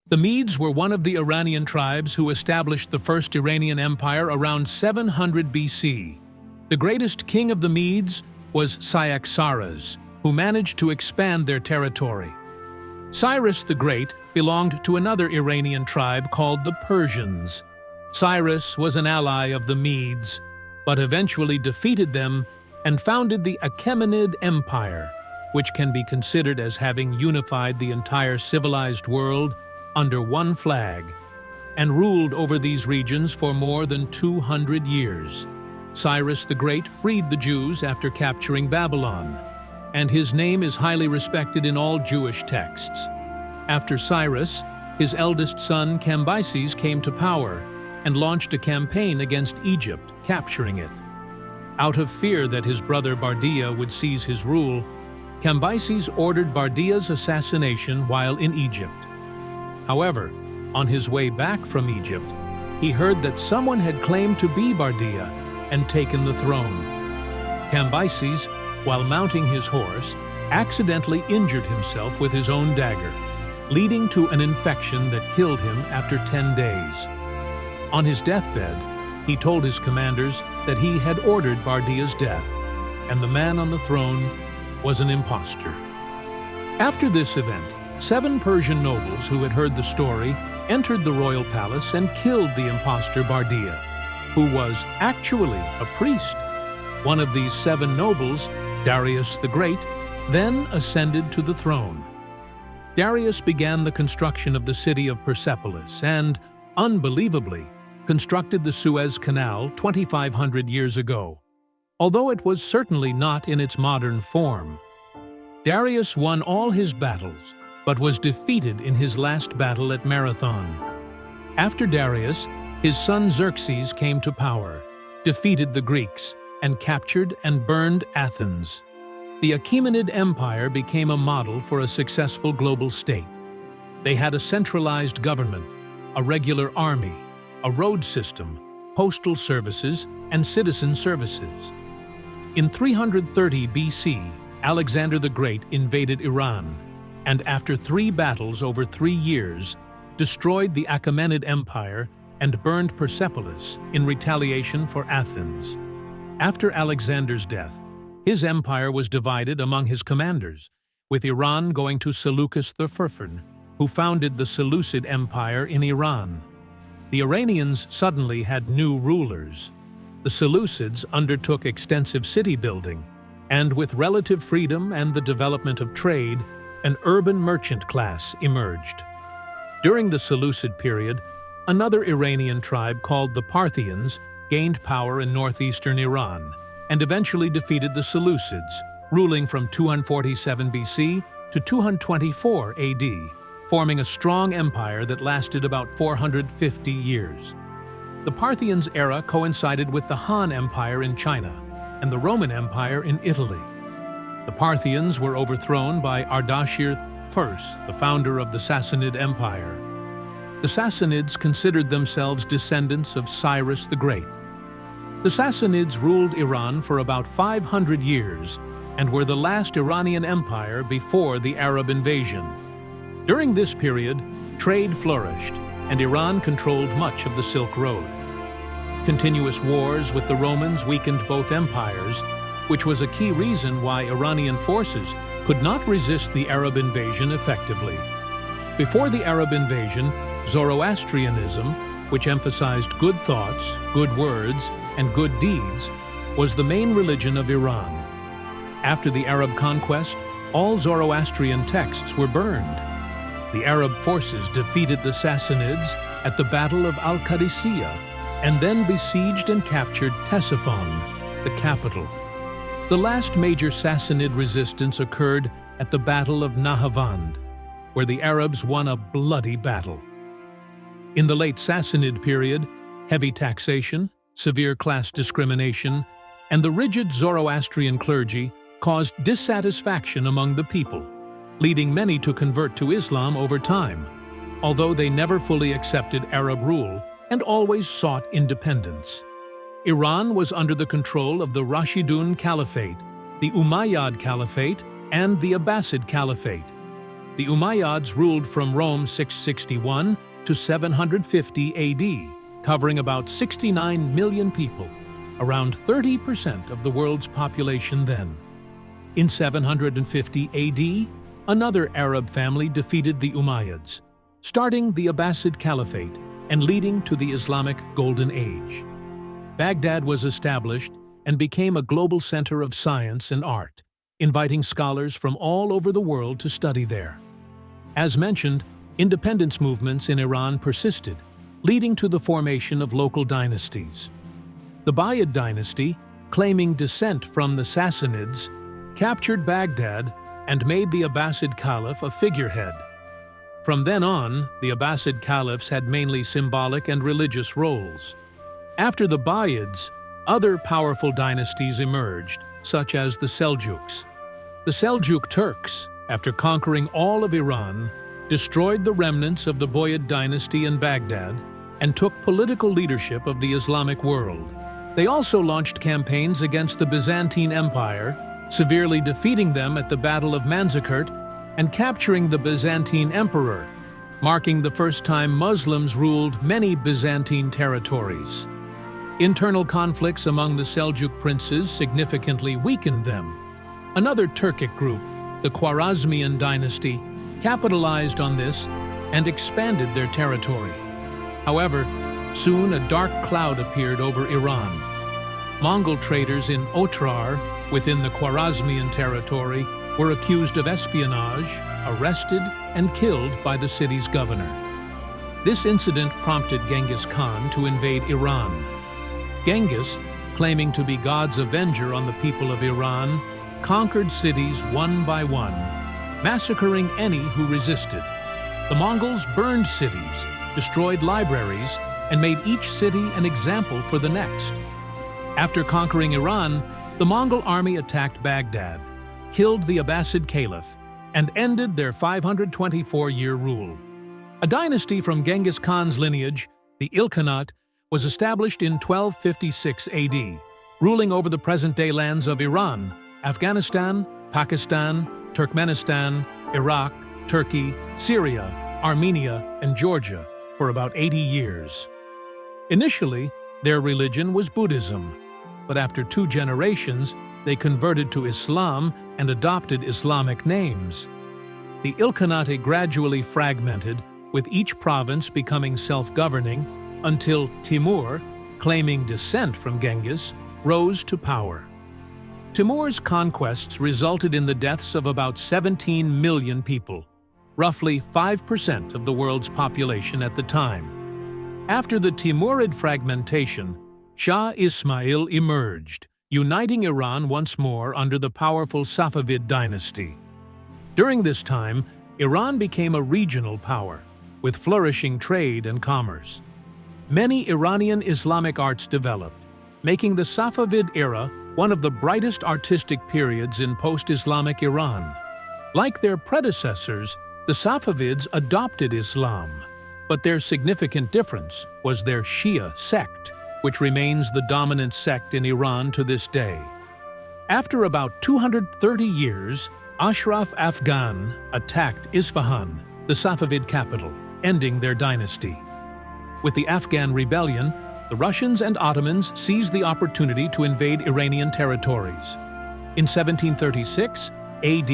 The Medes were one of the Iranian tribes who established the first Iranian Empire around 700 BC. The greatest king of the Medes was Cyaxares, who managed to expand their territory. Cyrus the Great belonged to another Iranian tribe called the Persians. Cyrus was an ally of the Medes, but eventually defeated them and founded the Achaemenid Empire, which can be considered as having unified the entire civilized world under one flag, and ruled over these regions for more than 200 years. Cyrus the Great freed the Jews after capturing Babylon, and his name is highly respected in all Jewish texts. After Cyrus, his eldest son Cambyses came to power and launched a campaign against Egypt, capturing it. Out of fear that his brother Bardiya would seize his rule, Cambyses ordered Bardiya's assassination while in Egypt. However, on his way back from Egypt, he heard that someone had claimed to be Bardiya and taken the throne. Cambyses, while mounting his horse, accidentally injured himself with his own dagger, leading to an infection that killed him after 10 days. On his deathbed, he told his commanders that he had ordered Bardiya's death, and the man on the throne was an impostor. After this event, 7 Persian nobles who had heard the story entered the royal palace and killed the impostor Bardiya, who was actually a priest. One of these 7 nobles, Darius the Great, then ascended to the throne. Darius began the construction of the city of Persepolis and, unbelievably, constructed the Suez Canal 2,500 years ago, although it was certainly not in its modern form. Darius won all his battles, but was defeated in his last battle at Marathon. After Darius, his son Xerxes came to power, defeated the Greeks, and captured and burned Athens. The Achaemenid Empire became a model for a successful global state. They had a centralized government, a regular army, a road system, postal services, and citizen services. In 330 BC, Alexander the Great invaded Iran, and after 3 battles over 3 years, destroyed the Achaemenid Empire and burned Persepolis in retaliation for Athens. After Alexander's death, his empire was divided among his commanders, with Iran going to Seleucus the Firfan, who founded the Seleucid Empire in Iran. The Iranians suddenly had new rulers. The Seleucids undertook extensive city building, and with relative freedom and the development of trade, an urban merchant class emerged. During the Seleucid period, another Iranian tribe called the Parthians gained power in northeastern Iran and eventually defeated the Seleucids, ruling from 247 BC to 224 AD, forming a strong empire that lasted about 450 years. The Parthians' era coincided with the Han Empire in China and the Roman Empire in Italy. The Parthians were overthrown by Ardashir I, the founder of the Sassanid Empire. The Sassanids considered themselves descendants of Cyrus the Great. The Sassanids ruled Iran for about 500 years and were the last Iranian empire before the Arab invasion. During this period, trade flourished, and Iran controlled much of the Silk Road. Continuous wars with the Romans weakened both empires, which was a key reason why Iranian forces could not resist the Arab invasion effectively. Before the Arab invasion, Zoroastrianism, which emphasized good thoughts, good words, and good deeds, was the main religion of Iran. After the Arab conquest, all Zoroastrian texts were burned. The Arab forces defeated the Sassanids at the Battle of Al-Qadisiyah and then besieged and captured Ctesiphon, the capital. The last major Sassanid resistance occurred at the Battle of Nahavand, where the Arabs won a bloody battle. In the late Sassanid period, heavy taxation, severe class discrimination, and the rigid Zoroastrian clergy caused dissatisfaction among the people, leading many to convert to Islam over time, although they never fully accepted Arab rule and always sought independence. Iran was under the control of the Rashidun Caliphate, the Umayyad Caliphate, and the Abbasid Caliphate. The Umayyads ruled from Rome 661 to 750 AD, covering about 69 million people, around 30% of the world's population then. In 750 AD, another Arab family defeated the Umayyads, starting the Abbasid Caliphate and leading to the Islamic Golden Age. Baghdad was established and became a global center of science and art, inviting scholars from all over the world to study there. As mentioned, independence movements in Iran persisted, leading to the formation of local dynasties. The Umayyad dynasty, claiming descent from the Sassanids, captured Baghdad and made the Abbasid Caliph a figurehead. From then on, the Abbasid caliphs had mainly symbolic and religious roles. After the Umayyads, other powerful dynasties emerged, such as the Seljuks. The Seljuk Turks, after conquering all of Iran, destroyed the remnants of the Umayyad dynasty in Baghdad and took political leadership of the Islamic world. They also launched campaigns against the Byzantine Empire, severely defeating them at the Battle of Manzikert and capturing the Byzantine emperor, marking the first time Muslims ruled many Byzantine territories. Internal conflicts among the Seljuk princes significantly weakened them. Another Turkic group, the Khwarezmian dynasty, capitalized on this and expanded their territory. However, soon a dark cloud appeared over Iran. Mongol traders in Otrar, within the Khwarezmian territory, were accused of espionage, arrested, and killed by the city's governor. This incident prompted Genghis Khan to invade Iran. Genghis, claiming to be God's avenger on the people of Iran, conquered cities one by one, massacring any who resisted. The Mongols burned cities, destroyed libraries, and made each city an example for the next. After conquering Iran, the Mongol army attacked Baghdad, killed the Abbasid Caliph, and ended their 524-year rule. A dynasty from Genghis Khan's lineage, the Ilkhanate, was established in 1256 AD, ruling over the present-day lands of Iran, Afghanistan, Pakistan, Turkmenistan, Iraq, Turkey, Syria, Armenia, and Georgia for about 80 years. Initially, their religion was Buddhism, but after 2 generations, they converted to Islam and adopted Islamic names. The Ilkhanate gradually fragmented, with each province becoming self-governing, until Timur, claiming descent from Genghis, rose to power. Timur's conquests resulted in the deaths of about 17 million people, roughly 5% of the world's population at the time. After the Timurid fragmentation, Shah Ismail emerged, uniting Iran once more under the powerful Safavid dynasty. During this time, Iran became a regional power, with flourishing trade and commerce. Many Iranian Islamic arts developed, making the Safavid era one of the brightest artistic periods in post-Islamic Iran. Like their predecessors, the Safavids adopted Islam, but their significant difference was their Shia sect, which remains the dominant sect in Iran to this day. After about 230 years, Ashraf Afghan attacked Isfahan, the Safavid capital, ending their dynasty. With the Afghan rebellion, the Russians and Ottomans seized the opportunity to invade Iranian territories. In 1736 AD,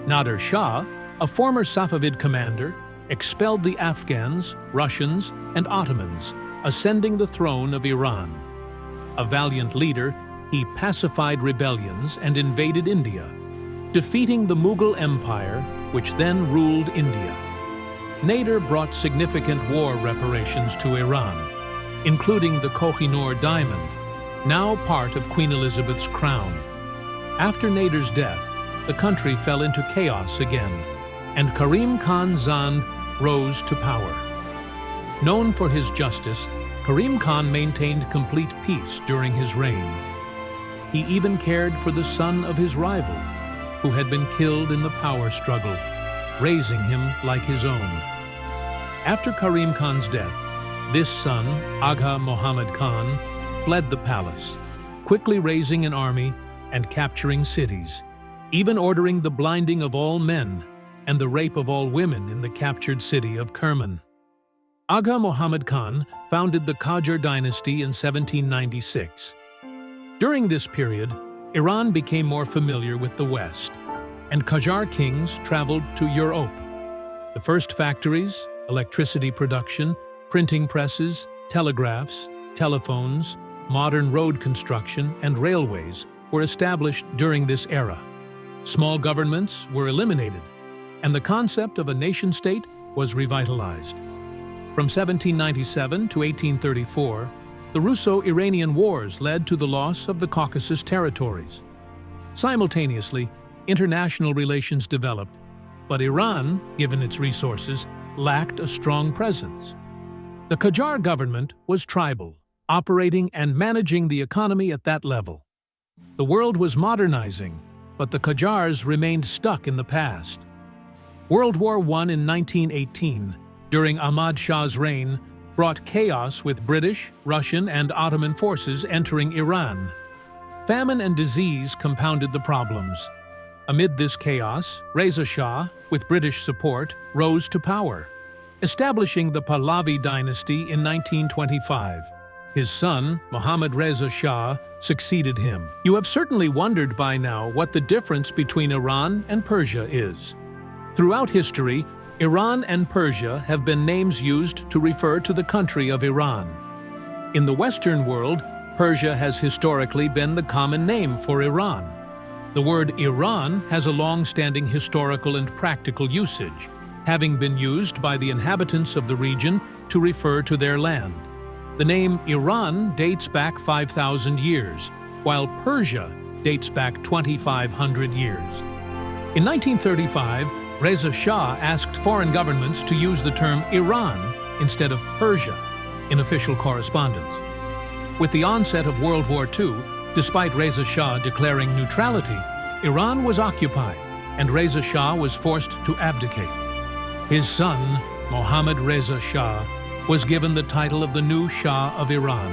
Nader Shah, a former Safavid commander, expelled the Afghans, Russians, and Ottomans, ascending the throne of Iran. A valiant leader, he pacified rebellions and invaded India, defeating the Mughal Empire, which then ruled India. Nader brought significant war reparations to Iran, including the Koh-i-Noor diamond, now part of Queen Elizabeth's crown. After Nader's death, the country fell into chaos again, and Karim Khan Zand rose to power. Known for his justice, Karim Khan maintained complete peace during his reign. He even cared for the son of his rival, who had been killed in the power struggle, raising him like his own. After Karim Khan's death, this son, Agha Muhammad Khan, fled the palace, quickly raising an army and capturing cities, even ordering the blinding of all men, and the rape of all women in the captured city of Kerman. Aga Muhammad Khan founded the Qajar dynasty in 1796. During this period, Iran became more familiar with the West, and Qajar kings traveled to Europe. The first factories, electricity production, printing presses, telegraphs, telephones, modern road construction, and railways were established during this era. Small governments were eliminated, and the concept of a nation-state was revitalized. From 1797 to 1834, the Russo-Iranian Wars led to the loss of the Caucasus territories. Simultaneously, international relations developed, but Iran, given its resources, lacked a strong presence. The Qajar government was tribal, operating and managing the economy at that level. The world was modernizing, but the Qajars remained stuck in the past. World War I in 1918, during Ahmad Shah's reign, brought chaos with British, Russian, and Ottoman forces entering Iran. Famine and disease compounded the problems. Amid this chaos, Reza Shah, with British support, rose to power, establishing the Pahlavi dynasty in 1925. His son, Mohammad Reza Shah, succeeded him. You have certainly wondered by now what the difference between Iran and Persia is. Throughout history, Iran and Persia have been names used to refer to the country of Iran. In the Western world, Persia has historically been the common name for Iran. The word Iran has a long-standing historical and practical usage, having been used by the inhabitants of the region to refer to their land. The name Iran dates back 5,000 years, while Persia dates back 2,500 years. In 1935, Reza Shah asked foreign governments to use the term Iran instead of Persia in official correspondence. With the onset of World War II, despite Reza Shah declaring neutrality, Iran was occupied, and Reza Shah was forced to abdicate. His son, Mohammad Reza Shah, was given the title of the new Shah of Iran.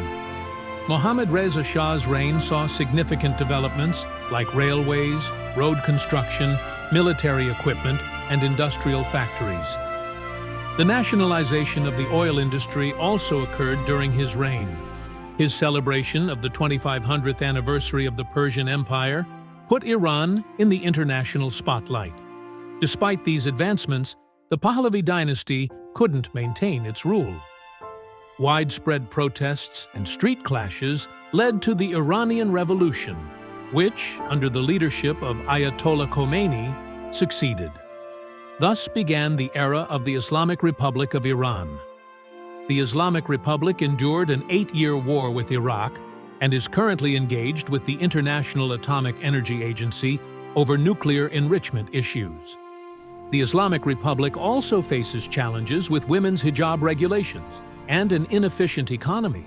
Mohammad Reza Shah's reign saw significant developments like railways, road construction, military equipment, and industrial factories. The nationalization of the oil industry also occurred during his reign. His celebration of the 2500th anniversary of the Persian Empire put Iran in the international spotlight. Despite these advancements, the Pahlavi dynasty couldn't maintain its rule. Widespread protests and street clashes led to the Iranian Revolution, which, under the leadership of Ayatollah Khomeini, succeeded. Thus began the era of the Islamic Republic of Iran. The Islamic Republic endured an 8-year war with Iraq and is currently engaged with the International Atomic Energy Agency over nuclear enrichment issues. The Islamic Republic also faces challenges with women's hijab regulations and an inefficient economy.